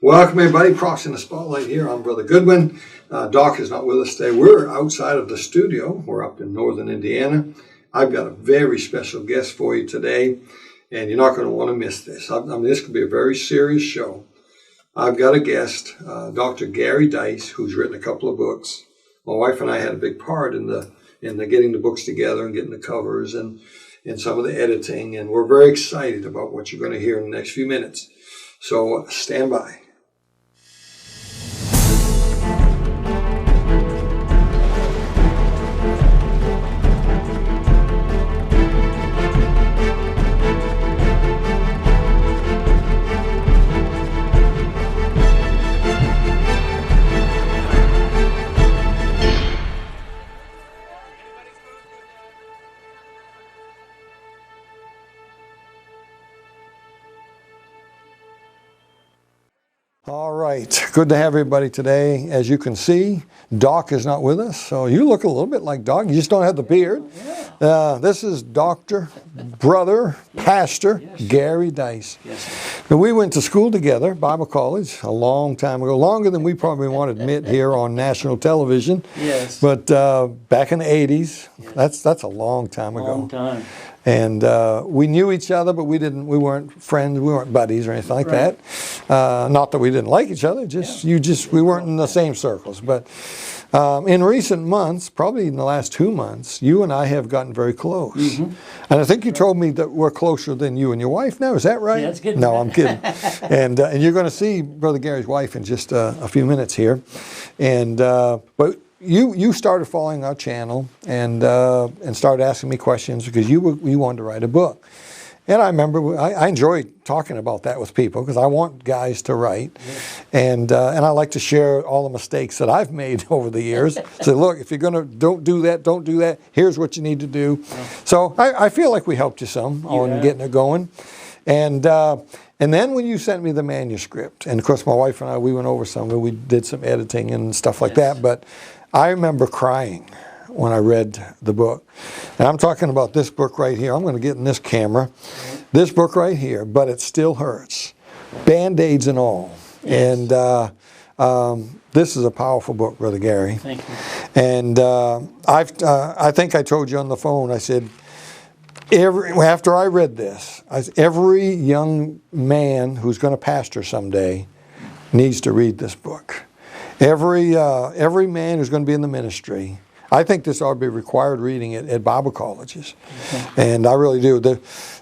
Welcome everybody, Props in the Spotlight here. I'm Brother Goodwin. Doc is not with us today. We're outside of the studio. We're up in northern Indiana. I've got a very special guest for you today, and you're not going to want to miss this. I mean, this could be a very serious show. I've got a guest, Dr. Gary Dice, who's written a couple of books. My wife and I had a big part in the getting the books together and getting the covers and some of the editing, and we're very excited about what you're going to hear in the next few minutes. So stand by. All right, good to have everybody today. As you can see, Doc is not with us, so you look a little bit like Doc. You just don't have the beard. This is Pastor Gary Dice. Now, we went to school together, Bible college, a long time ago, longer than we probably want to admit here on national television. Yes. But back in the 80s, that's a long time ago. Long time. And we knew each other, but we weren't friends, we weren't buddies or anything like that. Not that we didn't like each other, we weren't in the same circles. But in recent months, probably in the last 2 months, you and I have gotten very close. Mm-hmm. And I think you told me that we're closer than you and your wife now, is that right? Yeah, that's good. No, I'm kidding. And you're going to see Brother Gary's wife in just a few minutes here. And but you started following our channel and started asking me questions because you wanted to write a book. And I remember I enjoy talking about that with people because I want guys to write. Yes. And I like to share all the mistakes that I've made over the years. So look, if you're going to, don't do that. Here's what you need to do. Yeah. So I feel like we helped you some on getting it going. And then when you sent me the manuscript, and of course my wife and I, we went over some of it, we did some editing and stuff like that. But I remember crying when I read the book. And I'm talking about this book right here. I'm going to get in this camera. This book right here, But It Still Hurts. Band-Aids and all. Yes. And this is a powerful book, Brother Gary. Thank you. And I think I told you on the phone, I said, after I read this, every young man who's going to pastor someday needs to read this book. Every man who's going to be in the ministry, I think this ought to be required reading at Bible colleges. Okay. And I really do.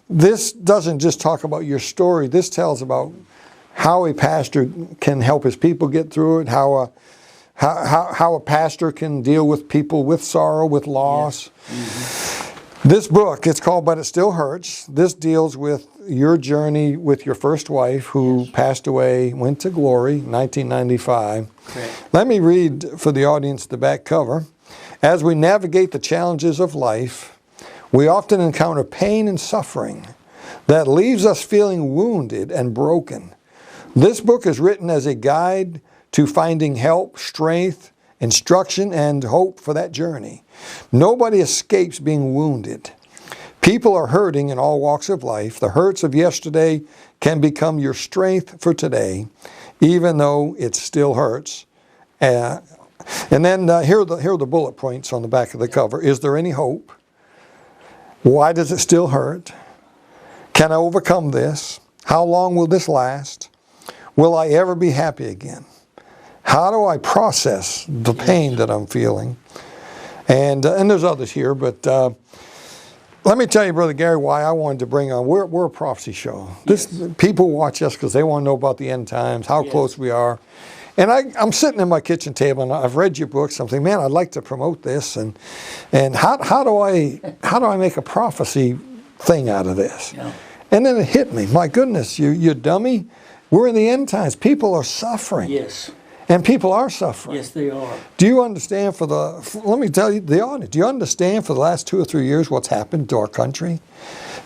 This doesn't just talk about your story. This tells about how a pastor can help his people get through it, how a pastor can deal with people with sorrow, with loss. Yes. Mm-hmm. This book, it's called But It Still Hurts. This deals with your journey with your first wife who passed away, went to glory, 1995. Okay. Let me read for the audience the back cover. As we navigate the challenges of life, we often encounter pain and suffering that leaves us feeling wounded and broken. This book is written as a guide to finding help, strength, instruction, and hope for that journey. Nobody escapes being wounded. People are hurting in all walks of life. The hurts of yesterday can become your strength for today, even though it still hurts. And then here are the bullet points on the back of the cover. Is there any hope? Why does it still hurt? Can I overcome this? How long will this last? Will I ever be happy again? How do I process the pain that I'm feeling? And there's others here, but let me tell you, Brother Gary, why I wanted to bring on. We're a prophecy show. People watch us because they want to know about the end times, how close we are. And I'm sitting at my kitchen table, and I've read your books. I'm thinking, man, I'd like to promote this. And how do I make a prophecy thing out of this? Yeah. And then it hit me. My goodness, you dummy. We're in the end times. People are suffering. Yes. And people are suffering. Yes, they are. Do you understand let me tell you, the audience, do you understand for the last 2 or 3 years what's happened to our country?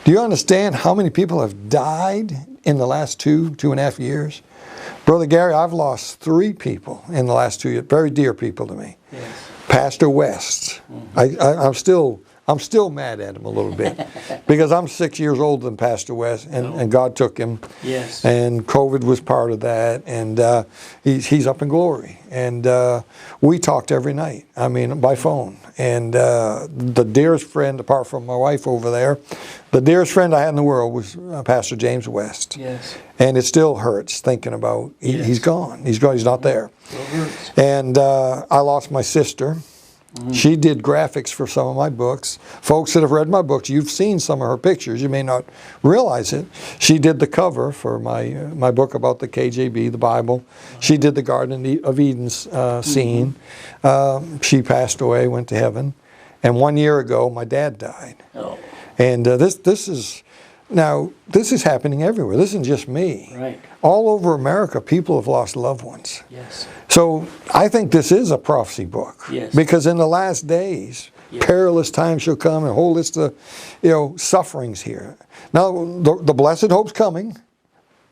Do you understand how many people have died in the last 2.5 years? Brother Gary, I've lost 3 people in the last 2 years, very dear people to me. Yes. Pastor West. Mm-hmm. I'm still mad at him a little bit because I'm 6 years older than Pastor West, and God took him. Yes. And COVID was part of that, and he's up in glory. And we talked every night, I mean, by phone. And the dearest friend, apart from my wife over there, the dearest friend I had in the world was Pastor James West. Yes. And it still hurts thinking about he's gone. He's gone. He's not there. Still hurts. And I lost my sister. She did graphics for some of my books. Folks that have read my books, you've seen some of her pictures. You may not realize it. She did the cover for my book about the KJB, the Bible. She did the Garden of Eden's scene. She passed away, went to heaven. And 1 year ago, my dad died. Oh. And this is happening everywhere. This isn't just me. Right. All over America, people have lost loved ones. Yes. So I think this is a prophecy book. Yes. Because in the last days, perilous times shall come, and a whole list of sufferings here. Now, the blessed hope's coming.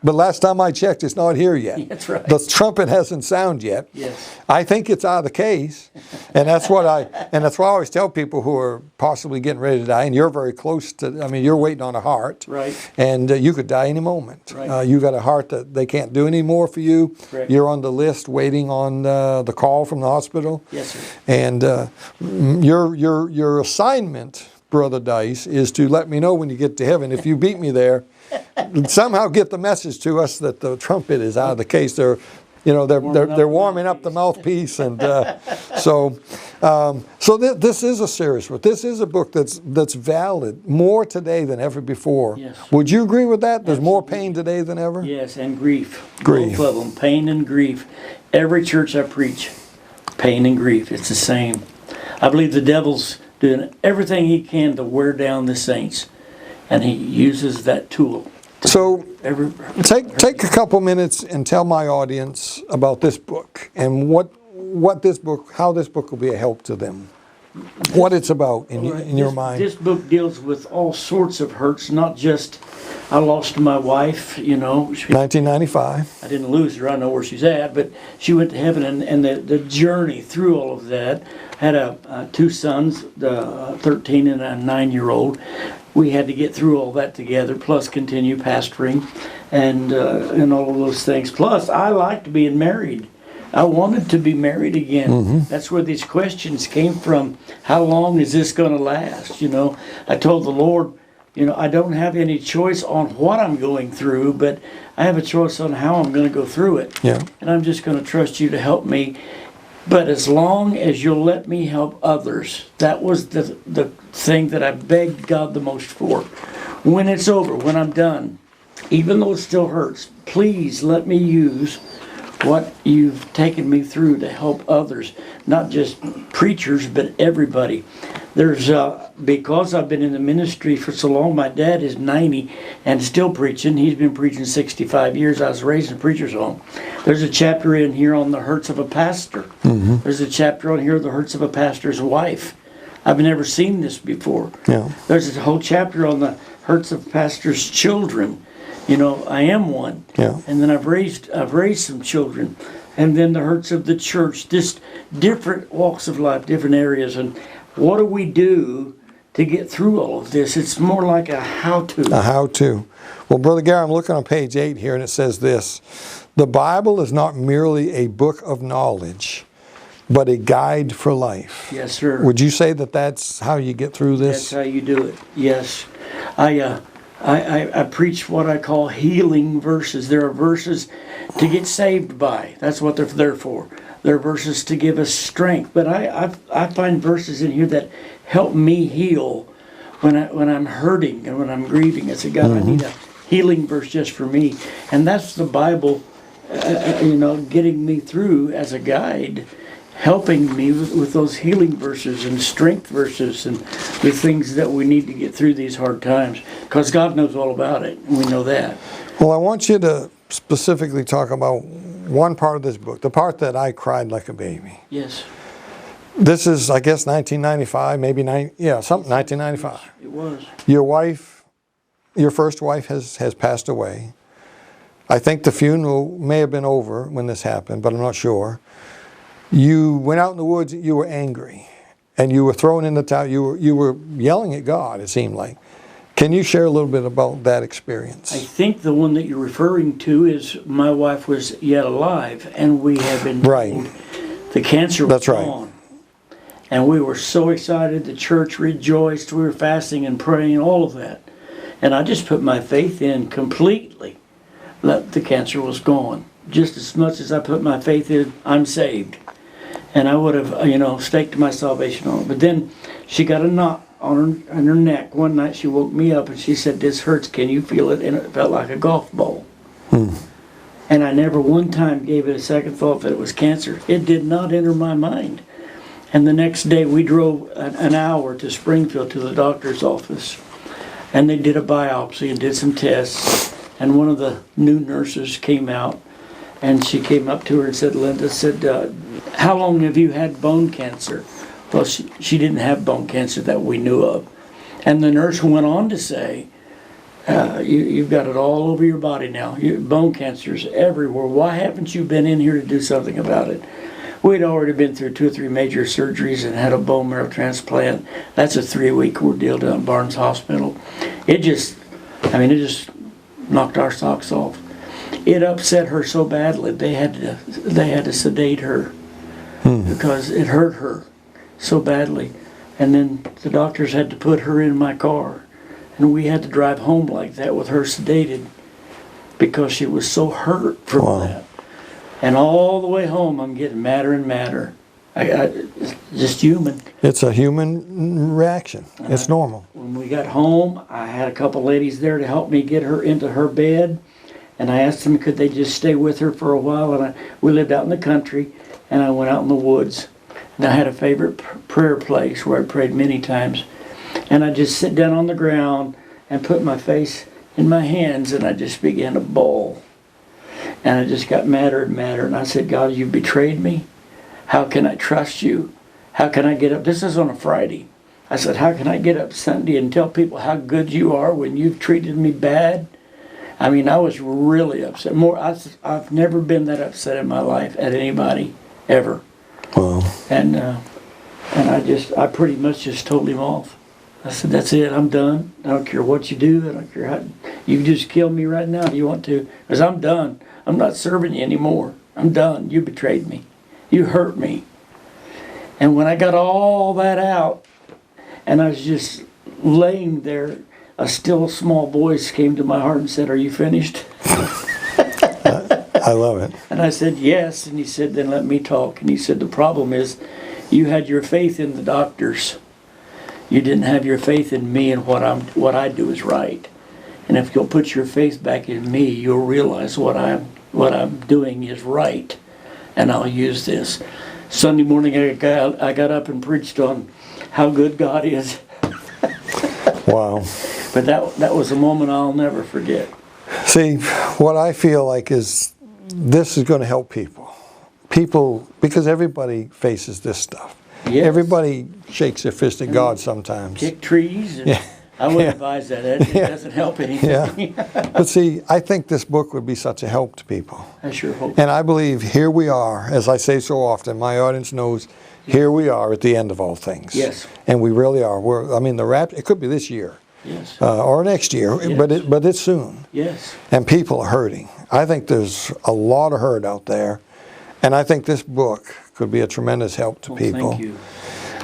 But last time I checked, it's not here yet. That's right. The trumpet hasn't sounded yet. Yes. I think it's out of the case, and that's why I always tell people who are possibly getting ready to die, and you're very close to. I mean, you're waiting on a heart, right? And you could die any moment. Right. You got a heart that they can't do any more for you. Correct. You're on the list, waiting on the call from the hospital. Yes, sir. And your assignment, Brother Dice, is to let me know when you get to heaven. If you beat me there, somehow get the message to us that the trumpet is out of the case. They're warming up the mouthpiece, and so this is a serious book. This is a book that's valid more today than ever before. Yes. Would you agree with that? There's more pain today than ever. Yes, and grief. Grief. Both of them, pain and grief. Every church I preach, pain and grief. It's the same. I believe the devil's doing everything he can to wear down the saints, and he uses that tool. So take a couple minutes and tell my audience about this book and how this book will be a help to them. What it's about in your mind. This book deals with all sorts of hurts, not just I lost my wife, 1995. I didn't lose her, I know where she's at, but she went to heaven, and the journey through all of that. Had two sons, 13 and a 9-year-old. We had to get through all that together, plus continue pastoring and all of those things. Plus, I liked being married. I wanted to be married again. Mm-hmm. That's where these questions came from. How long is this going to last? I told the Lord, I don't have any choice on what I'm going through, but I have a choice on how I'm going to go through it. Yeah. And I'm just going to trust you to help me. But as long as you'll let me help others, that was the thing that I begged God the most for. When it's over, when I'm done, even though it still hurts, please let me use what you've taken me through to help others, not just preachers, but everybody. There's because I've been in the ministry for so long. My dad is 90 and still preaching. He's been preaching 65 years. I was raised in a preacher's home. There's a chapter in here on the hurts of a pastor. Mm-hmm. There's a chapter on here, the hurts of a pastor's wife. I've never seen this before. Yeah. There's a whole chapter on the hurts of pastors' children. I am one. Yeah. And then I've raised some children. And then the hurts of the church, just different walks of life, different areas. And what do we do to get through all of this? It's more like a how-to. A how-to. Well, Brother Gary, I'm looking on page 8 here, and it says this: the Bible is not merely a book of knowledge, but a guide for life. Yes, sir. Would you say that that's how you get through this? That's how you do it. Yes. I preach what I call healing verses. There are verses to get saved by. That's what they're there for. There are verses to give us strength. But I find verses in here that help me heal when I'm hurting and when I'm grieving. I say, God, I need a healing verse just for me. And that's the Bible, getting me through as a guide, helping me with those healing verses and strength verses and the things that we need to get through these hard times. Because God knows all about it, and we know that. Well, I want you to specifically talk about one part of this book, the part that I cried like a baby. Yes. This is, I guess, 1995, maybe 1995. It was. Your first wife has passed away. I think the funeral may have been over when this happened, but I'm not sure. You went out in the woods, you were angry. and you were thrown in the towel. You were yelling at God, it seemed like. Can you share a little bit about that experience? I think the one that you're referring to is my wife was yet alive, and we had been told the cancer was gone. And we were so excited. The church rejoiced. We were fasting and praying, all of that. And I just put my faith in completely that the cancer was gone. Just as much as I put my faith in, I'm saved. And I would have, staked my salvation on it. But then she got a knot on her neck. One night she woke me up and she said, "This hurts, can you feel it?" And it felt like a golf ball. And I never one time gave it a second thought that it was cancer. It did not enter my mind. And the next day we drove an hour to Springfield to the doctor's office. And they did a biopsy and did some tests. And one of the new nurses came out and she came up to her and said, "Linda, how long have you had bone cancer?" Well, she didn't have bone cancer that we knew of. And the nurse went on to say, you've got it all over your body now. Bone cancer's everywhere. Why haven't you been in here to do something about it? We'd already been through 2 or 3 major surgeries and had a bone marrow transplant. That's a 3-week ordeal down at Barnes Hospital. It just knocked our socks off. It upset her so badly they had to sedate her because it hurt her so badly. And then the doctors had to put her in my car, and we had to drive home like that with her sedated because she was so hurt from that. And all the way home I'm getting madder and madder. It's just human. It's a human reaction. It's normal. When we got home, I had a couple ladies there to help me get her into her bed, and I asked them could they just stay with her for a while. And we lived out in the country, and I went out in the woods. And I had a favorite prayer place where I prayed many times. And I just sit down on the ground and put my face in my hands, and I just began to bawl. And I just got madder and madder. And I said, "God, you betrayed me. How can I trust you? How can I get up?" This is on a Friday. I said, "How can I get up Sunday and tell people how good you are when you've treated me bad?" I mean, I was really upset. I've never been that upset in my life at anybody, ever. Wow. And I pretty much just told him off. I said, "That's it, I'm done. I don't care what you do. I don't care how, you can just kill me right now if you want to, because I'm done. I'm not serving you anymore. I'm done. You betrayed me. You hurt me." And when I got all that out, and I was just laying there, a still small voice came to my heart and said, "Are you finished?" I love it. And I said, "Yes." And he said, "Then let me talk." And he said, "The problem is you had your faith in the doctors. You didn't have your faith in me and what I do is right. And if you'll put your faith back in me, you'll realize what I'm doing is right. And I'll use this." Sunday morning I got up and preached on how good God is. Wow. But that was a moment I'll never forget. See, what I feel like is this is going to help people. Because everybody faces this stuff. Yes. Everybody shakes their fist at God sometimes. Kick trees. And I wouldn't advise that. It doesn't help anything. But see, I think this book would be such a help to people. I sure hope. And I believe here we are, as I say so often, my audience knows, here we are at the end of all things. Yes. And we really are. The rapture, it could be this year. Yes. Or next year, Yes. but it's soon. Yes. And people are hurting. I think there's a lot of hurt out there. And I think this book could be a tremendous help to people. Thank you.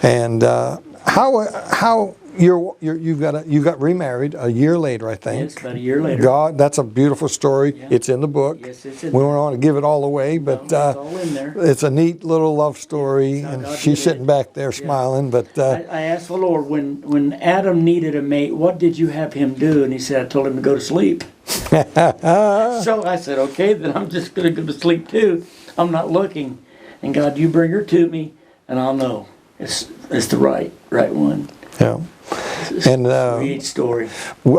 And how you got remarried a year later, I think. Yes, about a year later. God, that's a beautiful story. Yeah. It's in the book. Yes, it's in We there. don't want to give it all away, but It's all in there. it's a neat little love story. That's how And God she's did sitting it. back there smiling. But I asked the Lord, when Adam needed a mate, what did you have him do? And he said, "I told him to go to sleep." So I said, "Okay, then I'm just going to go to sleep too. I'm not looking. And God, you bring her to me, and I'll know it's the right one." yeah. And Sweet story.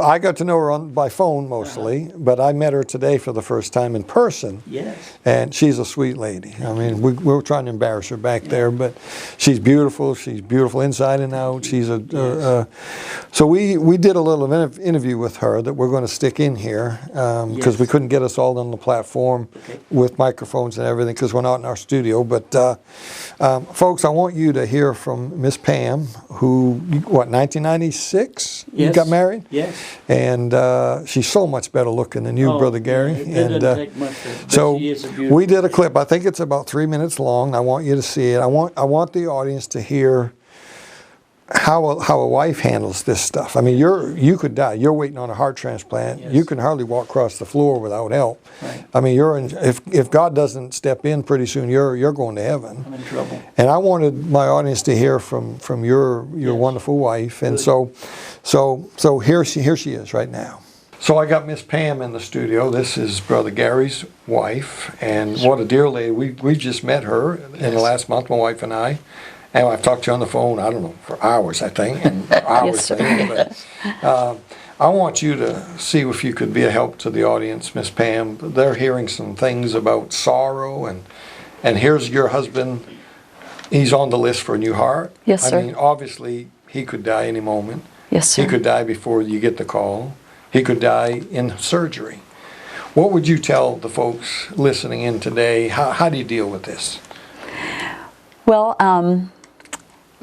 I got to know her by phone mostly, but I met her today for the first time in person. Yes. And she's a sweet lady. I mean, we were trying to embarrass her back there, but she's beautiful. She's beautiful inside and out. She's so we did a little interview with her that we're going to stick in here because we couldn't get us all on the platform with microphones and everything because we're not in our studio. But folks, I want you to hear from Miss Pam, who, 1996? Yes. You got married? Yes. And she's so much better looking than you, Brother Gary. It doesn't take much, but so she is a beautiful we did a clip. I think it's about 3 minutes long. I want you to see it. I want the audience to hear how a wife handles this stuff. I mean, you could die. You're waiting on a heart transplant. Yes. You can hardly walk across the floor without help. Right. I mean, if God doesn't step in pretty soon, you're going to heaven. I'm in trouble. And I wanted my audience to hear from your wonderful wife. And so here she is right now. So I got Miss Pam in the studio. This is Brother Gary's wife, and what a dear lady. We just met her in the last month, my wife and I. And I've talked to you on the phone, I don't know, for hours, I think. And hours. Yes, but, I want you to see if you could be a help to the audience, Miss Pam. They're hearing some things about sorrow, and here's your husband. He's on the list for a new heart. Yes, sir. I mean, obviously, he could die any moment. Yes, sir. He could die before you get the call. He could die in surgery. What would you tell the folks listening in today? How do you deal with this? Well,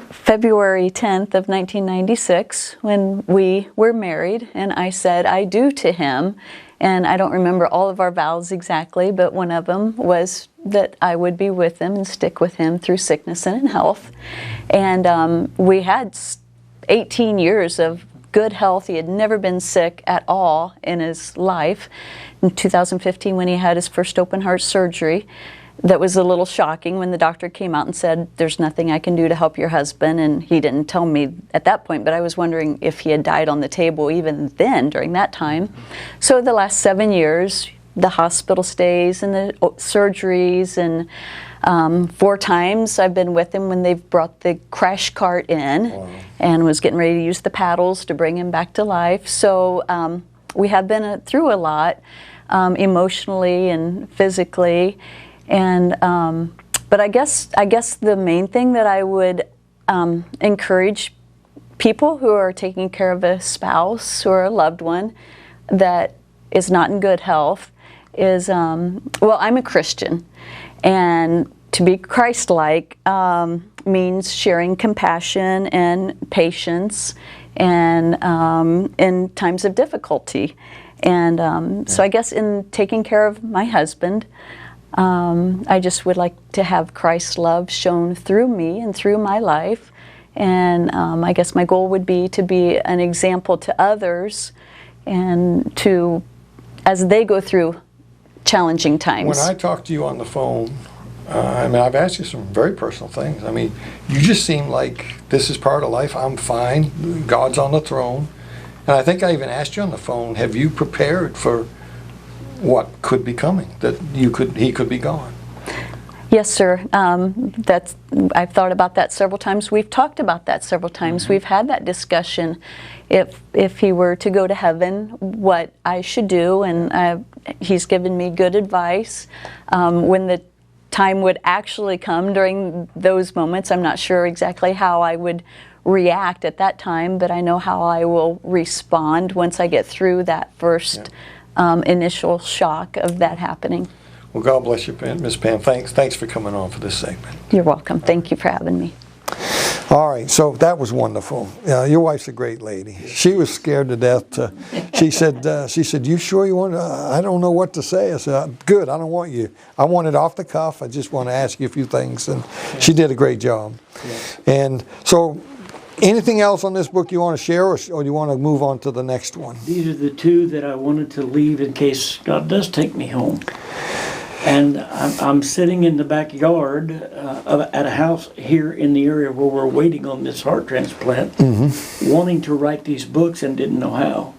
February 10th of 1996, when we were married, and I said I do to him, and I don't remember all of our vows exactly, but one of them was that I would be with him and stick with him through sickness and in health. And we had 18 years of good health. He had never been sick at all in his life. In 2015, when he had his first open heart surgery, that was a little shocking when the doctor came out and said, there's nothing I can do to help your husband. And he didn't tell me at that point, but I was wondering if he had died on the table even then during that time. So the last 7 years, the hospital stays and the surgeries, and 4 times I've been with him when they've brought the crash cart in and was getting ready to use the paddles to bring him back to life. So we have been through a lot emotionally and physically. And but I guess the main thing that I would encourage people who are taking care of a spouse or a loved one that is not in good health is, well, I'm a Christian, and to be Christ-like means sharing compassion and patience and in times of difficulty. And so I guess in taking care of my husband, I just would like to have Christ's love shown through me and through my life. And I guess my goal would be to be an example to others and to, as they go through challenging times. When I talk to you on the phone, I mean, I've asked you some very personal things. I mean, you just seem like this is part of life. I'm fine. God's on the throne. And I think I even asked you on the phone, have you prepared for what could be coming, that he could be gone? Yes, sir. I've thought about that several times. We've talked about that several times. Mm-hmm. We've had that discussion. If he were to go to heaven, what I should do, and he's given me good advice. When the time would actually come during those moments, I'm not sure exactly how I would react at that time, but I know how I will respond once I get through that first initial shock of that happening. Well, God bless you, Miss Pam. Thanks for coming on for this segment. You're welcome. Thank you for having me. All right, so that was wonderful. Your wife's a great lady. She was scared to death. She said, "You sure you want? I don't know what to say." I said, "Good. I don't want you. I want it off the cuff. I just want to ask you a few things." And she did a great job. And so, anything else on this book you want to share, or do you want to move on to the next one? These are the 2 that I wanted to leave in case God does take me home. And I'm sitting in the backyard at a house here in the area where we're waiting on this heart transplant, wanting to write these books and didn't know how.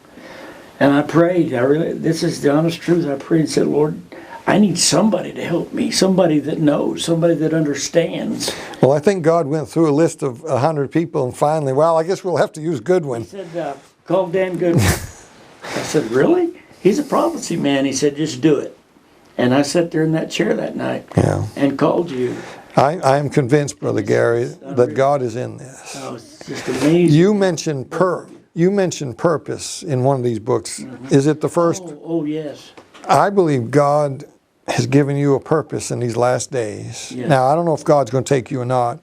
And I prayed. This is the honest truth. I prayed and said, Lord, I need somebody to help me, somebody that knows, somebody that understands. Well, I think God went through a list of 100 people and finally, well, I guess we'll have to use He Goodwin. said, call Dan Goodwin. I said, really? He's a prophecy man. He said, just do it. And I sat there in that chair that night and called you. I am convinced, Brother Gary, that God is in this. Oh, it's just amazing. You mentioned purpose in one of these books. Is it the first? Oh, yes. I believe God has given you a purpose in these last days. Yes. Now, I don't know if God's going to take you or not,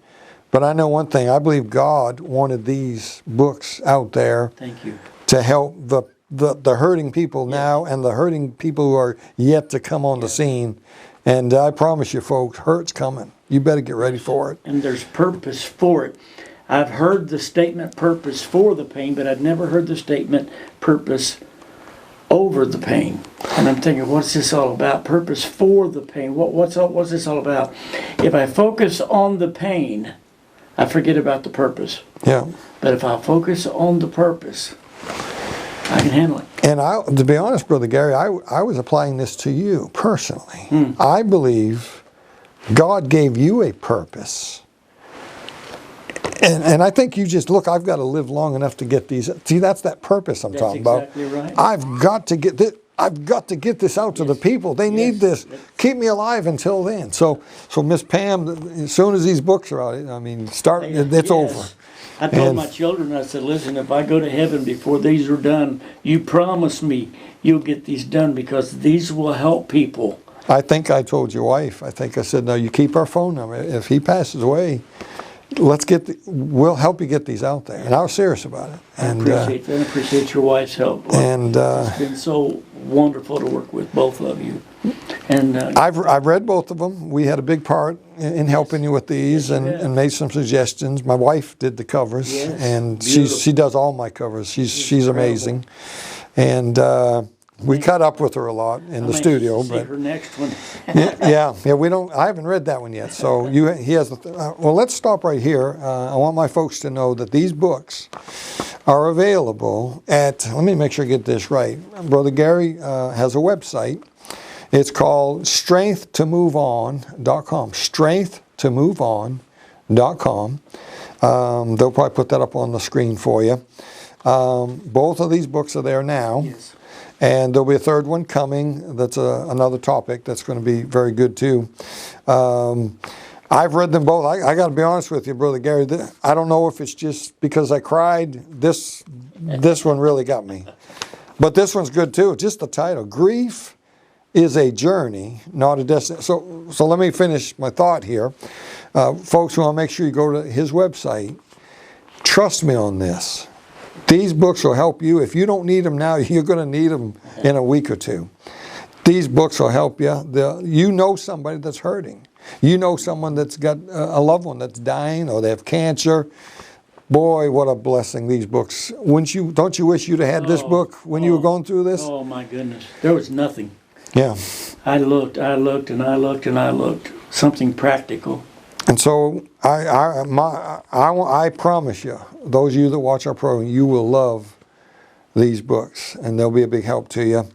but I know one thing. I believe God wanted these books out there Thank you. to help the hurting people now and the hurting people who are yet to come on the scene. And I promise you, folks, hurt's coming. You better get ready for it. And there's purpose for it. I've heard the statement purpose for the pain, but I've never heard the statement purpose over the pain. And I'm thinking, what's this all about? Purpose for the pain. What's this all about? If I focus on the pain, I forget about the purpose. Yeah. But if I focus on the purpose, I can handle it. And to be honest, Brother Gary, I was applying this to you personally. I believe God gave you a purpose. And I think you just, look, I've got to live long enough to get these. See, that's that purpose I'm talking exactly about. Right. I've got to get this. I've got to get this out to the people. They need this. Keep me alive until then. So Miss Pam, as soon as these books are out, I mean, it's over. I told my children, I said, listen, if I go to heaven before these are done, you promise me you'll get these done because these will help people. I think I told your wife, I said, no, you keep our phone number. If he passes away, we'll help you get these out there. And I was serious about it. And I appreciate your wife's help. And it's been so wonderful to work with both of you. And I've read both of them. We had a big part in helping you with these and made some suggestions. My wife did the covers, and she does all my covers. She's amazing, and we cut up with her a lot in the studio. But her next one. yeah. We don't. I haven't read that one yet. So he has. Well, let's stop right here. I want my folks to know that these books are available at. Let me make sure I get this right. Brother Gary has a website. It's called strengthtomoveon.com. Strengthtomoveon.com. They'll probably put that up on the screen for you. Both of these books are there now. Yes. And there'll be a third one coming. That's another topic that's going to be very good too. I've read them both. I got to be honest with you, Brother Gary. I don't know if it's just because I cried. This one really got me. But this one's good too. Just the title, Grief is a Journey, not a Destination. So let me finish my thought here. Folks, want to make sure you go to his website. Trust me on this. These books will help you. If you don't need them now, you're going to need them in a week or two. These books will help you. You know somebody that's hurting. You know someone that's got a loved one that's dying or they have cancer. Boy, what a blessing these books. Don't you wish you'd have had this book when you were going through this? Oh, my goodness. There was nothing. Yeah. I looked, and I looked. Something practical. And so I promise you, those of you that watch our program, you will love these books, and they'll be a big help to you.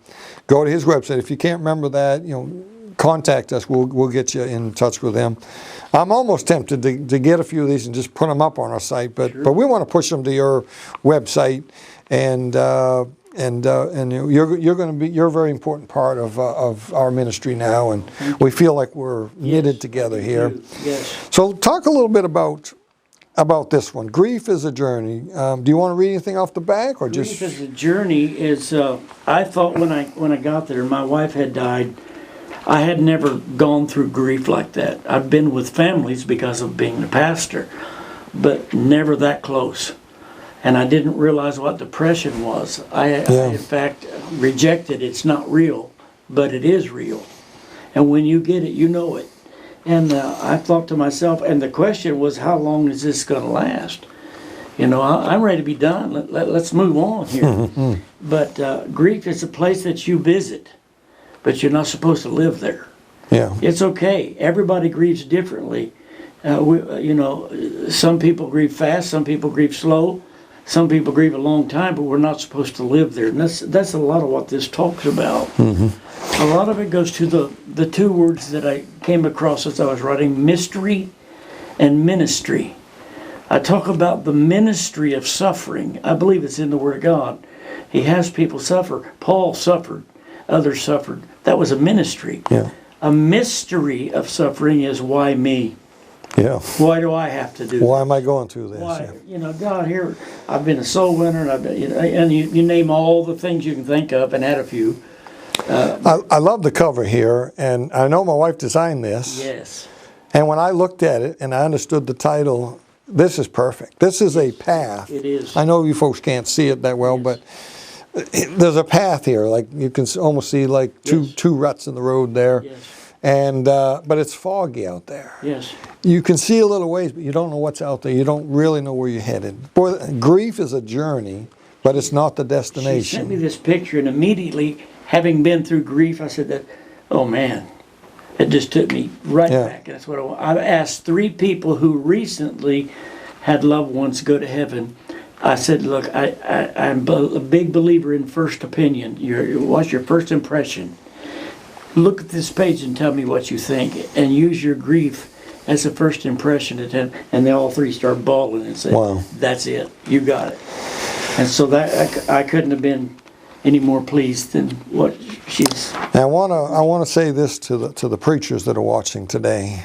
Go to his website. If you can't remember that, contact us. We'll get you in touch with him. I'm almost tempted to get a few of these and just put them up on our site, but we want to push them to your website, and you're a very important part of our ministry now, and we feel like we're knitted together here. Yes. So talk a little bit about this one. Grief is a Journey. Do you want to read anything off the back, or just? Grief is a Journey is. I thought when I got there, my wife had died. I had never gone through grief like that. I've been with families because of being a pastor, but never that close. And I didn't realize what depression was. I in fact, rejected it's not real, but it is real. And when you get it, you know it. And I thought to myself, and the question was, how long is this going to last? I'm ready to be done. Let's move on here. But grief is a place that you visit, but you're not supposed to live there. Yeah. It's okay. Everybody grieves differently. Some people grieve fast, some people grieve slow. Some people grieve a long time, but we're not supposed to live there. And that's a lot of what this talks about. A lot of it goes to the two words that I came across as I was writing, mystery and ministry. I talk about the ministry of suffering. I believe it's in the Word of God. He has people suffer. Paul suffered. Others suffered. That was a ministry. Yeah. A mystery of suffering is why me? Yeah. Why do I have to do Why this? am I going through this? Why? Yeah. You know, God, here, I've been a soul winner, and I've been, and you name all the things you can think of, and add a few. I love the cover here, and I know my wife designed this. Yes. And when I looked at it and I understood the title, this is perfect. This is a path. It is. I know you folks can't see it that well, Yes. but there's a path here. Like you can almost see like Yes. two ruts in the road there. Yes. And but it's foggy out there. Yes. You can see a little ways, but you don't know what's out there. You don't really know where you're headed. Boy, grief is a journey, but it's not the She destination. sent me this picture, and immediately, having been through grief, I said that, oh man, it just took me right Yeah. back. And that's what I've asked 3 people who recently had loved ones go to heaven. I said, look, I'm a big believer in first opinion. What's your first impression? Look at this page and tell me what you think, and use your grief as a first impression. And they all 3 start bawling and said, Wow. that's it, you got it. And so that I couldn't have been any more pleased than what she's. And I want to say this to the preachers that are watching today.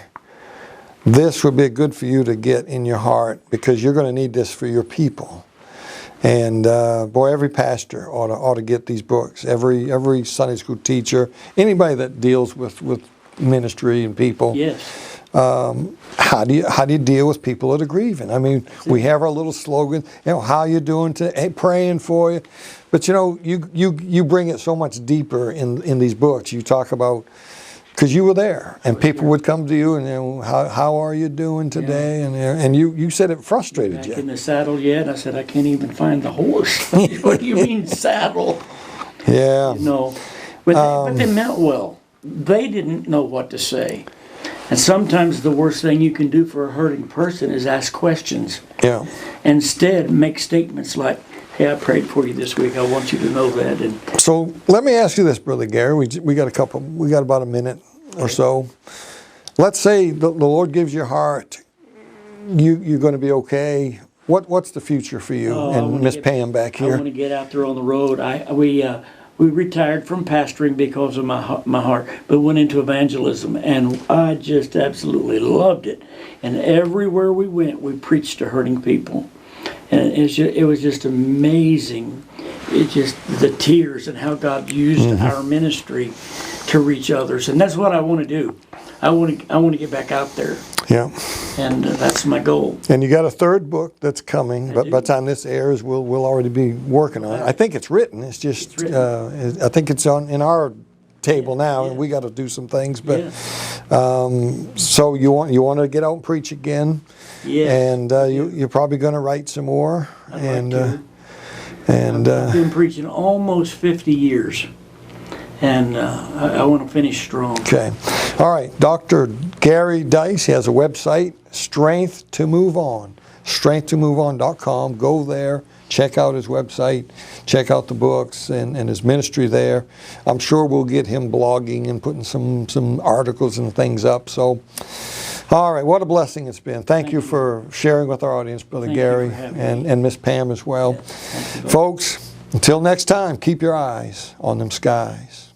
This would be good for you to get in your heart, because you're going to need this for your people. And boy, every pastor ought to get these books. Every Sunday school teacher, anybody that deals with ministry and people. Yes. How do you deal with people that are grieving? I mean, we have our little slogan. How you doing today? Hey, praying for you. But you bring it so much deeper in these books. You talk about, because you were there, and people would come to you and how are you doing today? Yeah. And you said it frustrated Back you. in the saddle yet? I said, I can't even find the horse. What do you mean saddle? Yeah. No. But they meant well. They didn't know what to say. And sometimes the worst thing you can do for a hurting person is ask questions. Yeah. Instead, make statements like, hey, I prayed for you this week. I want you to know that. And So let me ask you this, Brother Gary. We got about a minute or so. Let's say the Lord gives you a heart. You're going to be okay. What's the future for you and Miss Pam back I want here? to get out there on the road. We retired from pastoring because of my heart, but went into evangelism, and I just absolutely loved it. And everywhere we went, we preached to hurting people, and it was just amazing. It just the tears and how God used our ministry to reach others, and that's what I want to do. I want to get back out there, Yeah. and that's my goal. And you got a 3rd book that's coming, but do. by the time this airs, we'll already be working on it. I think it's written. It's just It's written. I think it's in our table now, yeah. and we got to do some things. But Yeah. so you want to get out and preach again, Yes. and you're probably going to write some more. I'd like and to. I've been preaching almost 50 years, and I want to finish strong. okay, all right. Dr. Gary Dice, he has a website, Strength to Move On, strengthtomoveon.com. Go there, check out his website, check out the books and his ministry there. I'm sure we'll get him blogging and putting some articles and things up. So, all right, what a blessing it's been. Thank you for sharing with our audience, Brother Thank you Gary, for having me. and Miss Pam as well. Thank you both. Folks, until next time, keep your eyes on them skies.